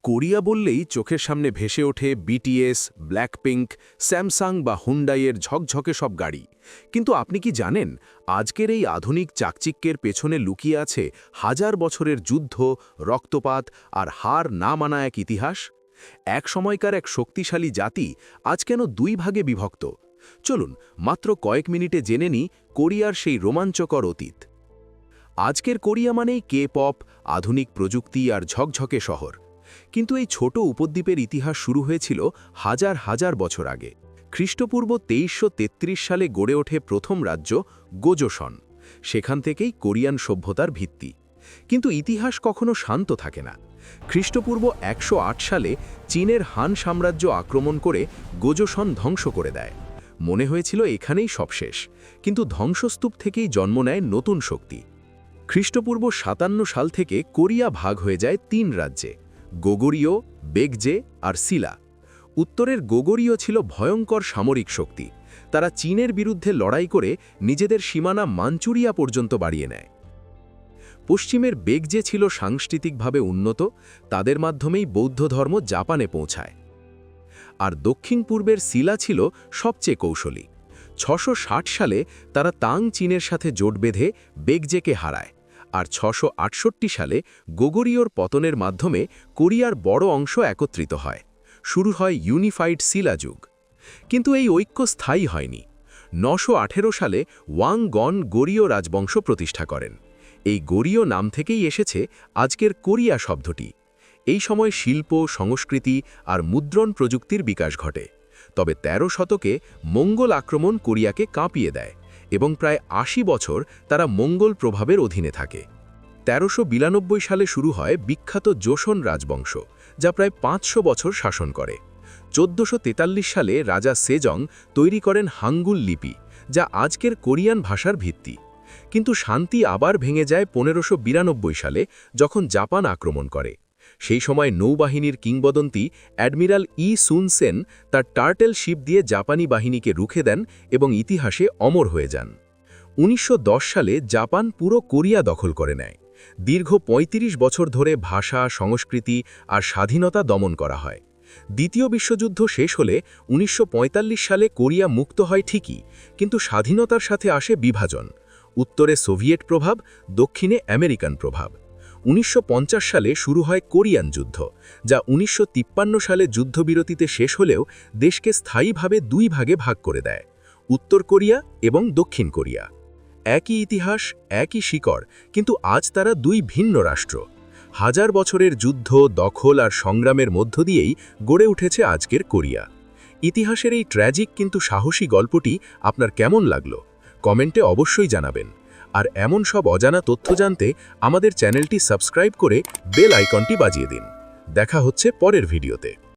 Korea বললেই চোখের সামনে ভেসে ওঠে বিটিএস, ব্ল্যাকপিঙ্ক, স্যামসাং বা হুন্ডাইয়ের ঝকঝকে সব গাড়ি। কিন্তু আপনি কি জানেন, আজকের এই আধুনিক চাকচিক্যের পেছনে লুকিয়ে আছে হাজার বছরের যুদ্ধ, রক্তপাত আর হার না মানা এক ইতিহাস? এক সময়কার এক শক্তিশালী জাতি আজ কেন দুই ভাগে বিভক্ত? চলুন মাত্র কয়েক মিনিটে জেনে নিই কোরিয়ার সেই রোমাঞ্চকর অতীত। আজকের কোরিয়া মানেই কে-পপ, আধুনিক প্রযুক্তি আর ঝকঝকে শহর। কিন্তু এই ছোট উপদ্বীপের ইতিহাস শুরু হয়েছিল হাজার হাজার বছর আগে। খ্রিস্টপূর্ব 2333 সালে গড়ে ওঠে প্রথম রাজ্য গোজোসন। সেখান থেকেই কোরিয়ান সভ্যতার ভিত্তি। কিন্তু ইতিহাস কখনো শান্ত থাকে না। খ্রিস্টপূর্ব 108 সালে চীনের হান সাম্রাজ্য আক্রমণ করে গোজোসন ধ্বংস করে দেয়। মনে হয়েছিল এখানেই সব শেষ, কিন্তু ধ্বংসস্তূপ থেকেই জন্ম নেয় নতুন শক্তি। খ্রিস্টপূর্ব 57 সাল থেকে কোরিয়া ভাগ হয়ে যায় 3 রাজ্যে: গোগরীয়, বেগজে আর সিলা। উত্তরের গোগরীয় ছিল ভয়ঙ্কর সামরিক শক্তি। তারা চীনের বিরুদ্ধে লড়াই করে নিজেদের সীমানা মাঞ্চুরিয়া পর্যন্ত বাড়িয়ে নেয়। পশ্চিমের বেগজে ছিল সাংস্কৃতিকভাবে উন্নত, তাদের মাধ্যমেই বৌদ্ধ ধর্ম জাপানে পৌঁছায়। আর দক্ষিণ পূর্বের সিলা ছিল সবচেয়ে কৌশলী। 660 সালে তারা তাং চীনের সাথে জোট বেঁধে বেগজেকে হারায়। আর 668 সালে গোগরীয়র পতনের মাধ্যমে কোরিয়ার বড় অংশ একত্রিত হয়। শুরু হয় ইউনিফাইড সিলা যুগ। কিন্তু এই ঐক্য স্থায়ী হয়নি। 918 সালে ওয়াং গন গোরীয় রাজবংশ প্রতিষ্ঠা করেন। এই গোরীয় নাম থেকেই এসেছে আজকের কোরিয়া শব্দটি। এই সময় শিল্প, সংস্কৃতি আর মুদ্রণ প্রযুক্তির বিকাশ ঘটে। তবে 13 শতকে মঙ্গল আক্রমণ কোরিয়াকে কাঁপিয়ে দেয় এবং প্রায় 80 বছর তারা মঙ্গল প্রভাবের অধীনে থাকে। 1392 সালে শুরু হয় বিখ্যাত জোসন রাজবংশ, যা প্রায় 500 বছর শাসন করে। 1443 সালে রাজা সেজং তৈরি করেন হাঙ্গুল লিপি, যা আজকের কোরিয়ান ভাষার ভিত্তি। কিন্তু শান্তি আবার ভেঙে যায় 1592 সালে, যখন জাপান আক্রমণ করে। সেই সময় নৌবাহিনীর কিংবদন্তি অ্যাডমিরাল ই সুন সেন তার টার্টেল শিপ দিয়ে জাপানি বাহিনীকে রুখে দেন এবং ইতিহাসে অমর হয়ে যান। 1910 সালে জাপান পুরো কোরিয়া দখল করে নেয়। দীর্ঘ 35 বছর ধরে ভাষা, সংস্কৃতি আর স্বাধীনতা দমন করা হয়। দ্বিতীয় বিশ্বযুদ্ধ শেষ হলে 1945 সালে কোরিয়া মুক্ত হয় ঠিকই, কিন্তু স্বাধীনতার সাথে আসে বিভাজন। উত্তরে সোভিয়েত প্রভাব, দক্ষিণে আমেরিকান প্রভাব। 1950 সালে শুরু হয় কোরিয়ান যুদ্ধ, যা 1953 সালে যুদ্ধবিরতিতে শেষ হলেও দেশকে স্থায়ীভাবে দুই ভাগে ভাগ করে দেয়: উত্তর কোরিয়া এবং দক্ষিণ কোরিয়া। একই ইতিহাস, একই শিকড়, কিন্তু আজ তারা দুই ভিন্ন রাষ্ট্র। হাজার বছরের যুদ্ধ, দখল আর সংগ্রামের মধ্য দিয়েই গড়ে উঠেছে আজকের কোরিয়া। ইতিহাসের এই ট্র্যাজিক কিন্তু সাহসী গল্পটি আপনার কেমন লাগলো? কমেন্টে অবশ্যই জানাবেন। আর এমন সব অজানা তথ্য জানতে আমাদের চ্যানেলটি সাবস্ক্রাইব করে বেল আইকনটি বাজিয়ে দিন। দেখা হচ্ছে পরের ভিডিওতে।